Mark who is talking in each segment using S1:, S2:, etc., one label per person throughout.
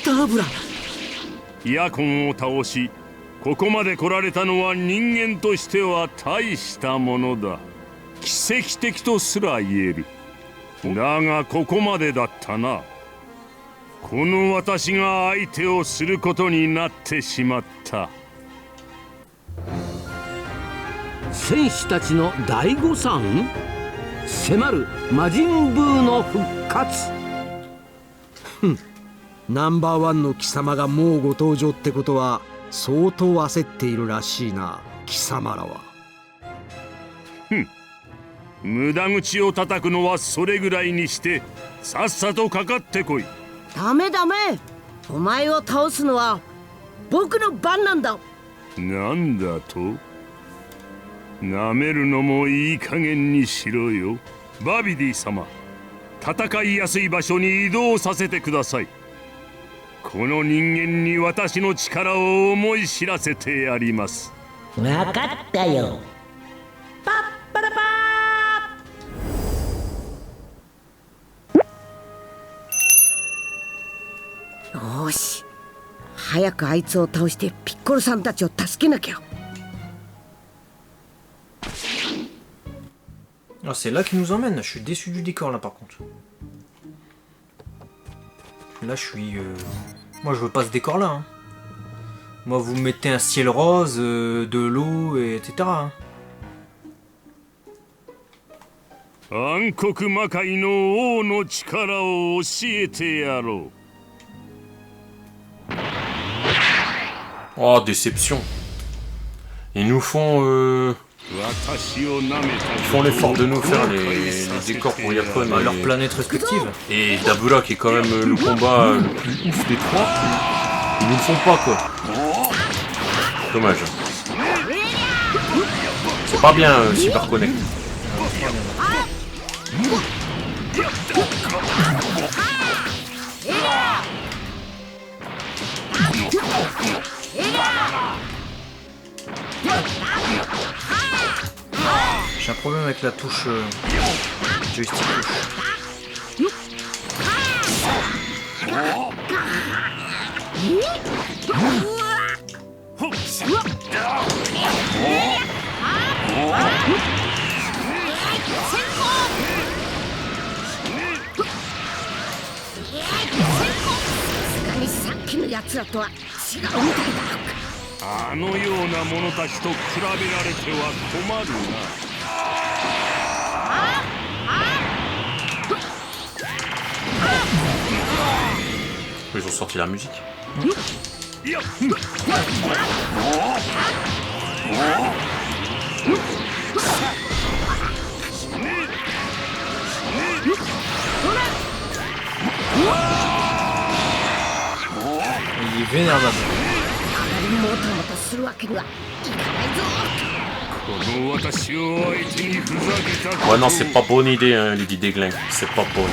S1: ダブラ。
S2: ヤコンを倒し、ここまで来られたのは人間としては大したものだ。奇跡的とすら言える。だがここまでだったな。この私が相手をすることになってしまった。
S1: 戦士たちの大誤算。迫る魔人ブーの復活。
S3: ナンバーワンの貴様がもうご登場ってことは相当焦っているらしいな、貴様らは。
S2: 無駄口を叩くのはそれぐらいにして、さっさとかかってこい。
S4: ダメダメ、お前を倒すのは僕の番なんだ。
S2: なんだと？なめるのもいい加減にしろよ。バビディ様、戦いやすい場所に移動させてください。この人間に私の力を思い知らせてやります。
S5: わかったよ。パッパラパ
S4: ー。よし、早くあいつを倒してピッコロさんたちを助けなきゃ。
S6: Ah, c'est là qu'il nous emmène. Je suis déçu du décor là par contre. Là je suis... Moi je veux pas ce décor là. Hein. Moi vous mettez un ciel rose, de l'eau, etc. Hein.
S2: 暗黒魔界の王の力を教えてやろう。
S7: Oh, déception. Ils nous font... Ils font l'effort de nous faire les décors pour Yakon
S6: à leur planète respective.
S7: Et Dabula qui est quand même le combat le plus ouf des trois. Ils nous le font pas quoi. Dommage. C'est pas bien Cyber Connect.
S6: J'ai un problème avec la touche joystick gauche.
S2: あのような者たちと比べられては困るな。
S7: Ils ont sorti la musique.
S6: Il est vénérable.
S7: Ouais non c'est pas bonne idée hein, Lady Degling, c'est pas bonne.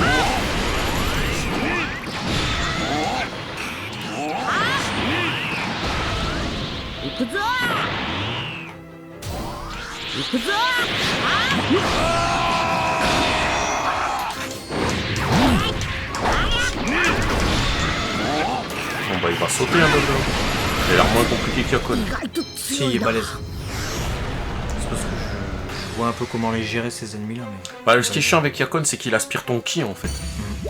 S7: Bon bah il va sauter un peu. Il a l'air moins compliqué qu'Yakon.
S6: Si, il est balèze. C'est parce que je vois un peu comment les gérer ces ennemis là. Mais...
S7: Bah ce qui est chiant avec Yakon c'est qu'il aspire ton ki en fait.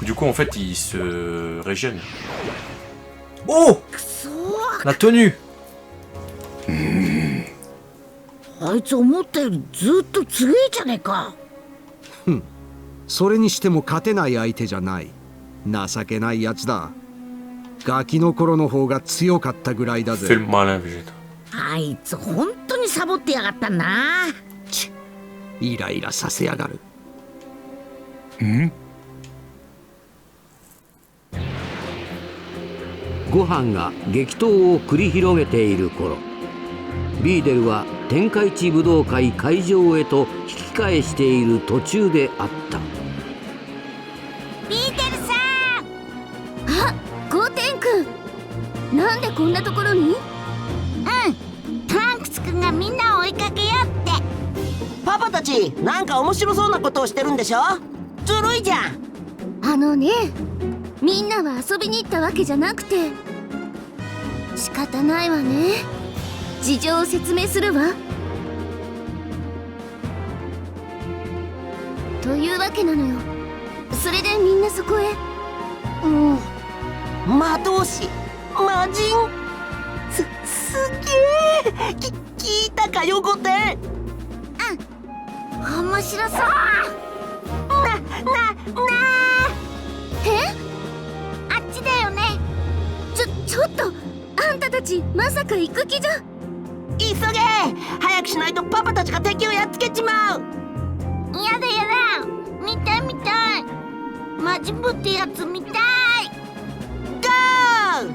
S7: Du coup en fait il se régène.
S6: Oh, la tenue.
S4: あいつ思ったよりずっと強いじゃねえか。
S3: それにしても勝てない相手じゃない。情けないやつだ。ガキの頃の方が強かったぐらいだぜ。
S4: あいつ本当にサボってやがったな。
S3: ちっ、イライラさせやがる。
S1: ご飯が激闘を繰り広げている頃、ビーデルは天下一武道会会場へと引き返している途中であった。
S8: ビーデルさん。あ、ゴーテン君、なんでこんなところに？タンクス君がみんなを追いかけようって。
S5: パパたちなんか面白そうなことをしてるんでしょ？ずるいじゃん。
S8: あのね、みんなは遊びに行ったわけじゃなくて。仕方ないわね。事情を説明するわ。というわけなのよ。それでみんなそこへ。
S5: 魔導士魔人すげえ聞いたかよ御殿。
S8: 面白そう。え？あっちだよね。ちょっとあんたたちまさか行く気じゃ。
S5: 急げ早くしないとパパたちが敵をやっつけちまう。
S8: やだやだ、見たい見たい。魔人ブってやつ見たい。
S5: ゴー！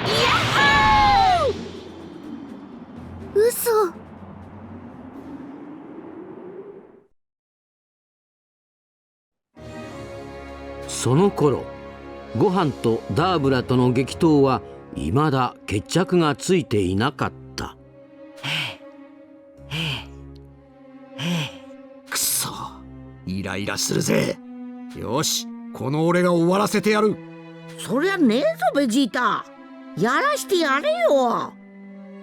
S5: ヤッホー！
S8: 嘘。
S1: その頃ご飯とダーブラとの激闘は未だ決着がついていなかった。
S3: くそ、イライラするぜ。よし、この俺が終わらせてやる。
S4: そりゃねえぞベジータ。やらしてやれよ。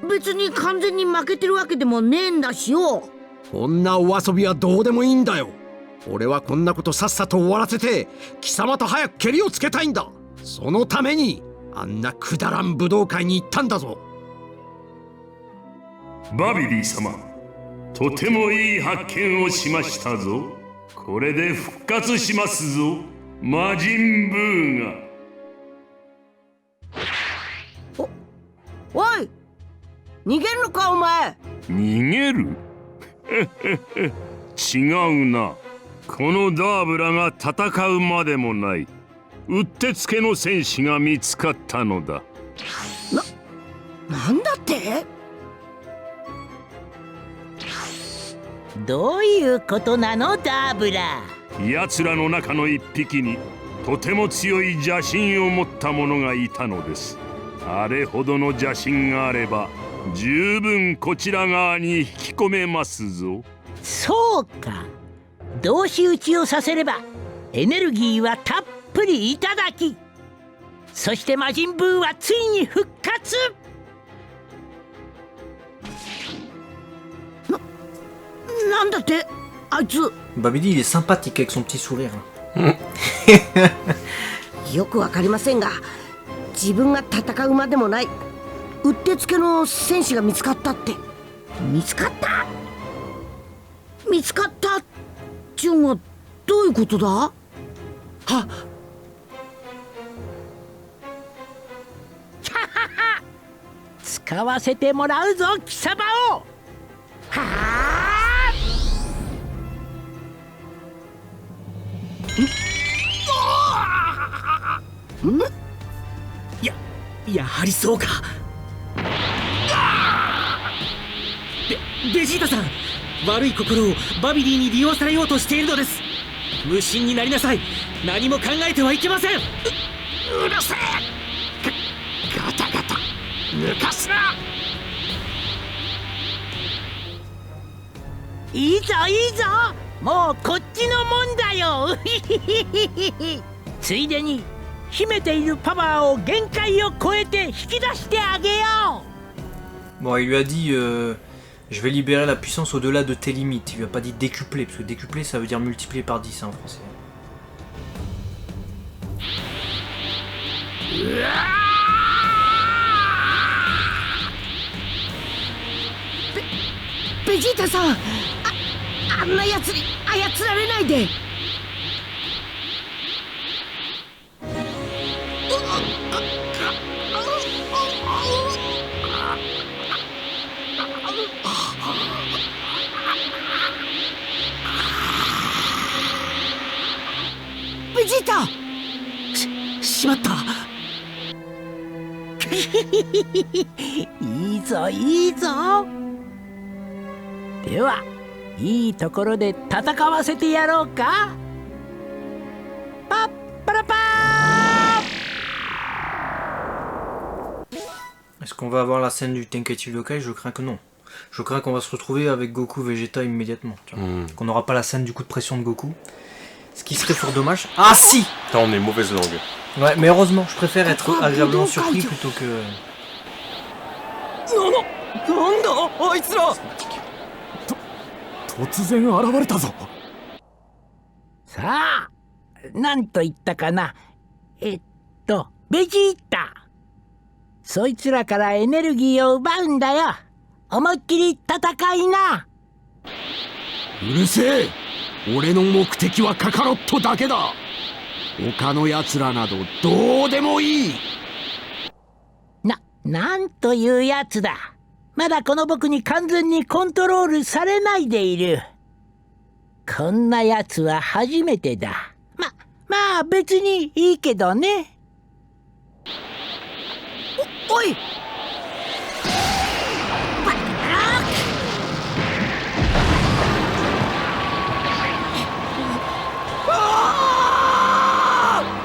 S4: 別に完全に負けてるわけでもねえんだしよ。
S3: こんなお遊びはどうでもいいんだよ。俺はこんなことさっさと終わらせて貴様と早くケリをつけたいんだ。そのためにあんなくだらん武道会に行ったんだぞ。
S2: バビリー様、とてもいい発見をしましたぞ。これで復活しますぞ、魔人ブーが。
S4: おい、逃げるのかお前。
S2: 逃げる違うな。このダーブラが戦うまでもないうってつけの戦士が見つかったのだ。
S4: なんだって？
S5: どういうことなのダーブラ。
S2: 奴らの中の一匹にとても強い邪神を持った者がいたのです。あれほどの邪神があれば十分こちら側に引き込めますぞ。
S5: そうか、同士討ちをさせればエネルギーはたっぷりいただき、そして魔人ブーはついに復活。
S4: なんだってあいつ。
S6: バビリil est sympathique avec son petit sourire.
S4: よくわかりませんが、自分が戦うまでもないうってつけの戦士が見つかったって。見つかったっちゅうのはどういうことだ？はっ
S5: 使わせてもらうぞ貴様を。はあ！
S9: やはりそうか。ベジータさん、悪い心をバビリーに利用されようとしているのです。無心になりなさい。何も考えてはいけません。
S3: うるせえ。ガタガタ抜かすな。
S5: いいぞいいぞ、もうこっちのもんだよついでに秘めているパワーを限界を超えて引き出してあげよう。
S6: Bon, il lui a dit je vais libérer la puissance au-delà de tes limites. Il lui a pas dit décupler, parce que décupler ça veut dire multiplier par 10 hein, en français.
S4: Vegetaさん、あんなやつに操られないで。ベジータ！
S9: しまった。
S5: いいぞいいぞ。では、いいところで戦わせてやろうか。パッパラパー。
S6: Est-ce qu'on va avoir la scène du Tenkaichi Budokai? Je crains que non. Je crains qu'on va se retrouver avec Goku Vegeta immédiatement. Tu vois. Qu'on n'aura pas la scène du coup de pression de Goku. Ce qui serait fort dommage. Ah si!
S7: Putain, on est mauvaise langue.
S6: Ouais, mais heureusement, je préfère être agréablement surpris plutôt que...
S3: なんだあいつら突然現れたぞ。
S5: さあ、なんと言ったかな。ベジータ。そいつらからエネルギーを奪うんだよ。思いっきり戦いな。
S3: うるせえ。俺の目的はカカロットだけだ。他の奴らなどどうでもいい。
S5: なんというやつだ。まだこの僕に完全にコントロールされないでいる。こんなやつは初めてだ。まあ別にいいけどね。
S4: おい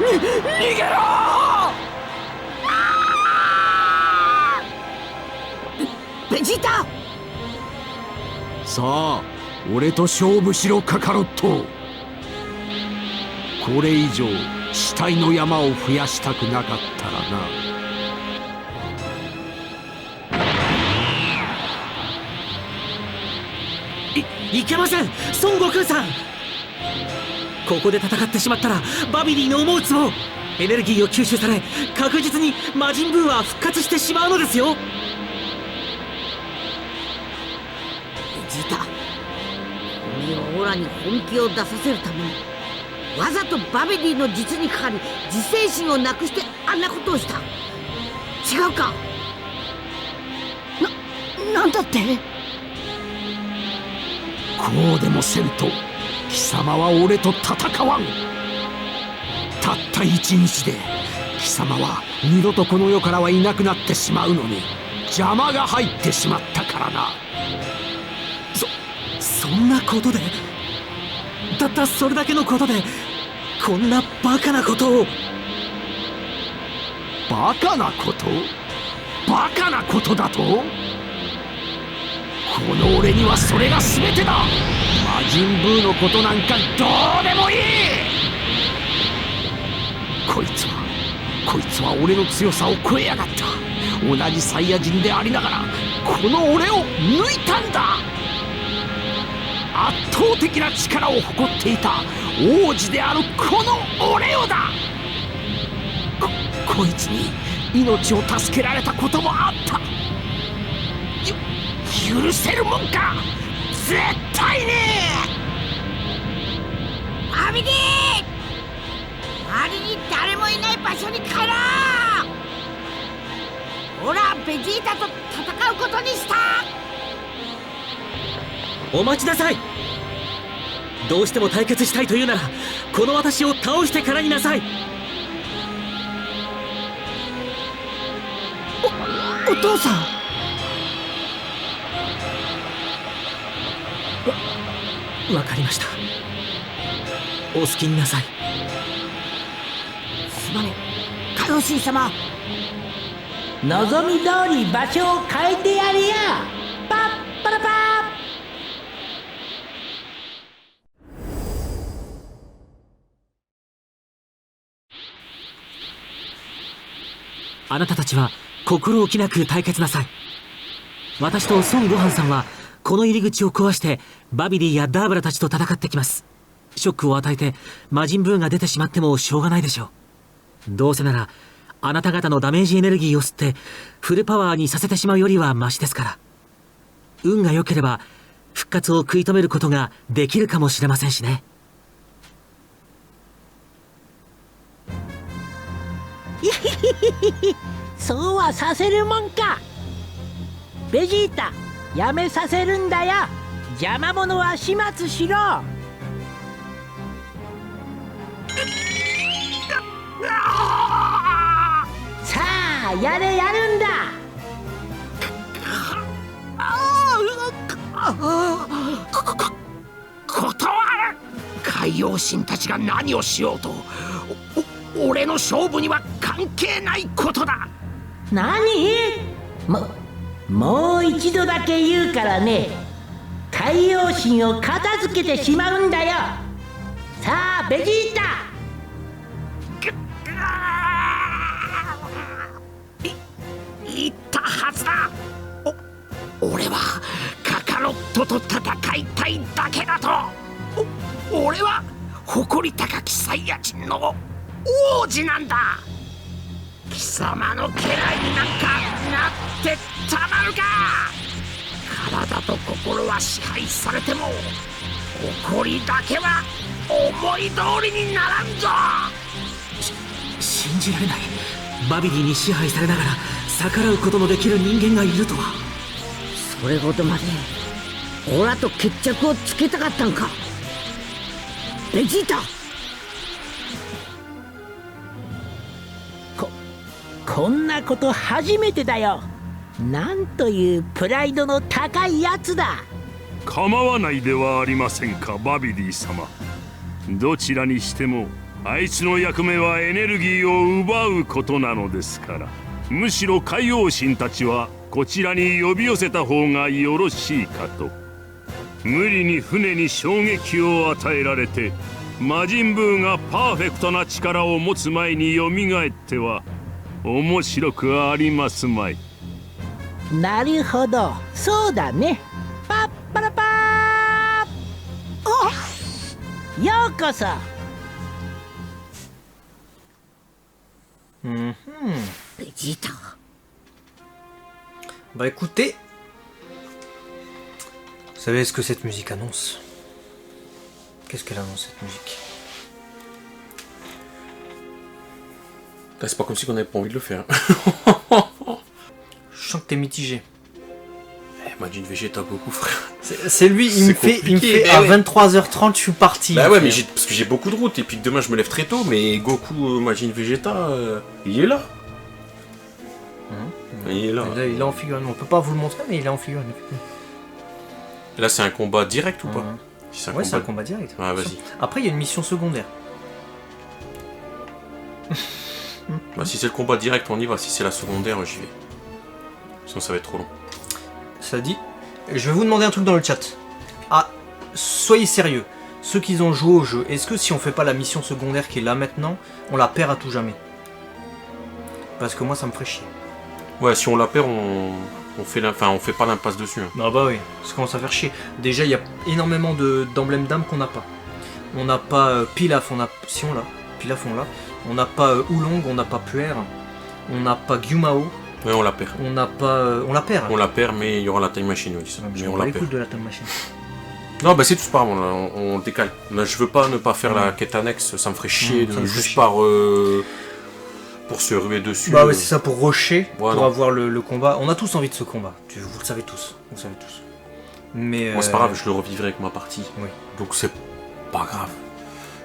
S3: 逃げろ
S4: ベジータ。
S3: さあ俺と勝負しろカカロット。これ以上死体の山を増やしたくなかったらな。
S9: いけません、孫悟空さん。ここで戦ってしまったらバビディの思うつぼエネルギーを吸収され、確実に魔人ブーは復活してしまうのですよ。
S4: ベジータ、君をオラに本気を出させるためにわざとバビディの実にかかり自制心をなくしてあんなことをした。違うか。なんだって。
S3: こうでもせんと貴様は俺と戦わん。たった一日で貴様は二度とこの世からはいなくなってしまうのに邪魔が入ってしまったからな。
S9: そんなことで、たったそれだけのことでこんなバカなことを。
S3: バカなこと？バカなことだと？この俺にはそれが全てだ。魔人ブーのことなんかどうでもいい。こいつは俺の強さを超えやがった。同じサイヤ人でありながらこの俺を抜いたんだ。圧倒的な力を誇っていた王子であるこの俺をだ。こいつに命を助けられたこともあった。許せるもんか。絶対に。
S4: バビディ、周りに誰もいない場所に帰ろう。オラベジータと戦うことにした。
S9: お待ちなさい。どうしても対決したいというならこの私を倒してからになさい。
S4: お父さん。
S9: わかりました。お好きになさい。
S4: すまねえ海王神様。
S5: 望み通り場所を変えてやるよ。パッパラパー。
S9: あなたたちは心置きなく対決なさい。私と孫悟飯さんはこの入り口を壊してバビディやダーブラたちと戦ってきます。ショックを与えて魔人ブーが出てしまってもしょうがないでしょう。どうせならあなた方のダメージエネルギーを吸ってフルパワーにさせてしまうよりはマシですから。運が良ければ復活を食い止めることができるかもしれませんしね。
S5: そうはさせるもんか。ベジータ、やめさせるんだよ。邪魔者は始末しろ。さあやれやるんだ。
S3: 断る。海王神たちが何をしようと俺の勝負には関係ないことだ。
S5: 何？もう一度だけ言うからね。海王神を片付けてしまうんだよ。さあベジータ。
S3: 言ったはずだ。俺はカカロットと戦いたいだけだと。俺は誇り高きサイヤ人の王子なんだ。貴様の家来になんかなってたまるか。体と心は支配されても誇りだけは思い通りにならんぞ。
S9: 信じられない。バビディに支配されながら逆らうことのできる人間がいるとは。
S4: それほどまでオラと決着をつけたかったんか。ベジータ、
S5: こんなこと初めてだよ。なんというプライドの高いやつだ。
S2: 構わないではありませんか、バビディ様。どちらにしてもあいつの役目はエネルギーを奪うことなのですから、むしろ海王神たちはこちらに呼び寄せた方がよろしいかと。無理に船に衝撃を与えられて魔人ブーがパーフェクトな力を持つ前によみがえっては面白くありますまい。
S5: なるほど、そうだね。パッパラパー。ようこそ。
S4: ベジータ。
S6: Bah écoutez, vous savez ce que cette musique annonce? Qu'est-ce qu'elle annonce cette musique?
S7: Là, c'est pas comme si on avait pas envie de le faire.
S6: Je sens que t'es mitigé.
S7: Majin Vegeta beaucoup, frère.
S6: C'est lui, il me fait à 23h30 je suis parti.
S7: Bah ouais, mais parce que j'ai beaucoup de route et puis demain je me lève très tôt, mais Goku Majin Vegeta, il est là. Il est là.
S6: Là, il est en figurine. On peut pas vous le montrer, mais il est en figurine.
S7: Là, c'est un combat direct ou pas?
S6: C'est un combat direct.
S7: Ah, vas-y.
S6: Après, il y a une mission secondaire.
S7: Bah, si c'est le combat direct, on y va. Si c'est la secondaire, j'y vais. Sinon, ça va être trop long.
S6: Ça dit, je vais vous demander un truc dans le chat. Ah, soyez sérieux. Ceux qui ont joué au jeu, est-ce que si on fait pas la mission secondaire qui est là maintenant, on la perd à tout jamais? Parce que moi, ça me ferait chier.
S7: Ouais, si on la perd, on fait pas l'impasse dessus. Hein.
S6: Ah bah oui, ça commence à faire chier. Déjà, il y a énormément d'emblèmes d'âme qu'on n'a pas. On n'a pas Pilaf, on a... Si on l'a. Pilaf, on l'a. On n'a pas Oolong, on n'a pas Puer. On n'a pas Gyumao.
S7: Ouais, on la perd.
S6: On n'a pas... on la perd.
S7: On la perd, mais il y aura la time machine, oui.
S6: Mais
S7: on
S6: la
S7: la
S6: perd.
S7: perd.
S6: De la time machine.
S7: Non, bah c'est tout, c'est pas grave, on décale. Là, je veux pas ne pas faire la quête annexe, ça me ferait chier de juste par... pour se ruer dessus.
S6: Bah ouais, c'est ça, pour rusher,
S7: ouais,
S6: pour avoir le combat. On a tous envie de ce combat, vous le savez tous. Vous le savez tous. Mais
S7: moi, c'est pas grave, je le revivrai avec ma partie.
S6: Oui.
S7: Donc c'est pas grave.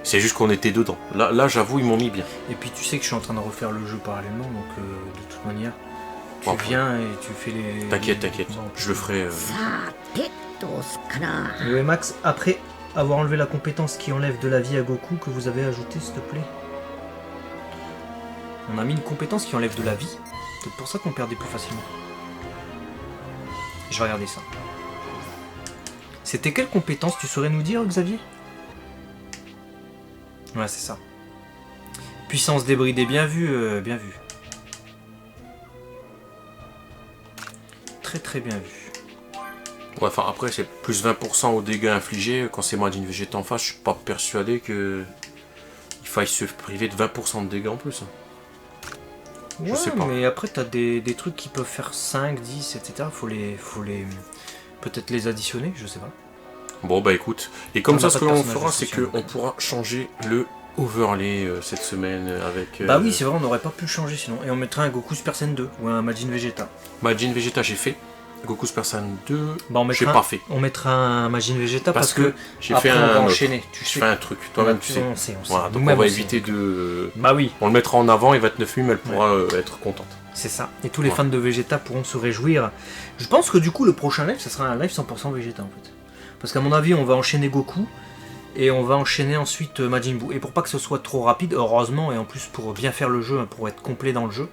S7: C'est juste qu'on était dedans. Là j'avoue, ils m'ont mis bien.
S6: Et puis tu sais que je suis en train de refaire le jeu parallèlement, donc de toute manière, tu
S7: bon,
S6: viens et tu fais les...
S7: T'inquiète, je le ferai...
S6: Et ouais, Max, après avoir enlevé la compétence qui enlève de la vie à Goku, que vous avez ajouté, s'il te plaît. On a mis une compétence qui enlève de la vie. C'est pour ça qu'on perdait plus facilement. Je vais regarder ça. C'était quelle compétence, tu saurais nous dire, Xavier? Ouais, c'est ça. Puissance débridée, bien vu, bien vu. Très très bien vu.
S7: Ouais, enfin après c'est plus 20% aux dégâts infligés. Quand c'est Majin Vegeta en face, je suis pas persuadé que il faille se priver de 20% de dégâts en plus.
S6: Ouais,
S7: je sais pas.
S6: Mais après t'as des trucs qui peuvent faire 5, 10, etc. Faut les peut-être les additionner, je sais pas.
S7: Bon bah écoute, et comme ça ce que l'on fera c'est
S6: social.
S7: qu'on pourra changer le overlay cette semaine avec...
S6: Bah oui c'est vrai, on n'aurait pas pu le changer sinon. Et on mettrait un Goku Super Saiyan 2 ou un Majin Vegeta.
S7: Majin Vegeta j'ai fait, Goku Super Saiyan 2
S6: bah,
S7: j'ai pas fait.
S6: On mettra un Majin Vegeta parce que
S7: j'ai fait
S6: on va
S7: un
S6: enchaîner. Tu
S7: sais, un truc, toi-même tu sais.
S6: On sait.
S7: Voilà, donc on va éviter de...
S6: Bah oui.
S7: On le mettra en avant et 29 000 elle pourra être contente.
S6: C'est ça. Et tous les fans de Vegeta pourront se réjouir. Je pense que du coup le prochain live ça sera un live 100% Vegeta en fait. Parce qu'à mon avis on va enchaîner Goku et on va enchaîner ensuite Majin Buu. Et pour pas que ce soit trop rapide, heureusement, et en plus pour bien faire le jeu, pour être complet dans le jeu,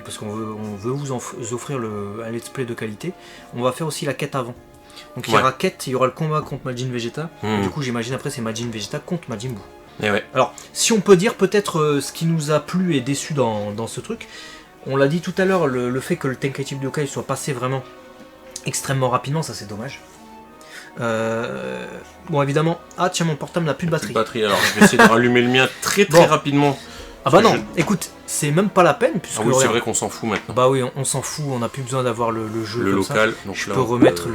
S6: parce qu'on veut vous offrir un let's play de qualité, on va faire aussi la quête avant. Donc il y aura quête, il y aura le combat contre Majin Vegeta, et du coup j'imagine après c'est Majin Vegeta contre Majin Buu.
S7: Et ouais.
S6: Alors, si on peut dire peut-être ce qui nous a plu et déçu dans ce truc, on l'a dit tout à l'heure, le fait que le Tenkaichi Budokai soit passé vraiment extrêmement rapidement, ça c'est dommage. Bon, évidemment... Ah tiens, mon portable n'a plus de batterie.
S7: Alors je vais essayer de rallumer le mien très rapidement.
S6: Ah bah non, écoute, c'est même pas la peine puisque...
S7: Ah oui, c'est vrai qu'on s'en fout maintenant.
S6: Bah oui, on s'en fout, on n'a plus besoin d'avoir le jeu
S7: le
S6: comme
S7: local.
S6: Ça.
S7: Donc
S6: je
S7: là,
S6: peux remettre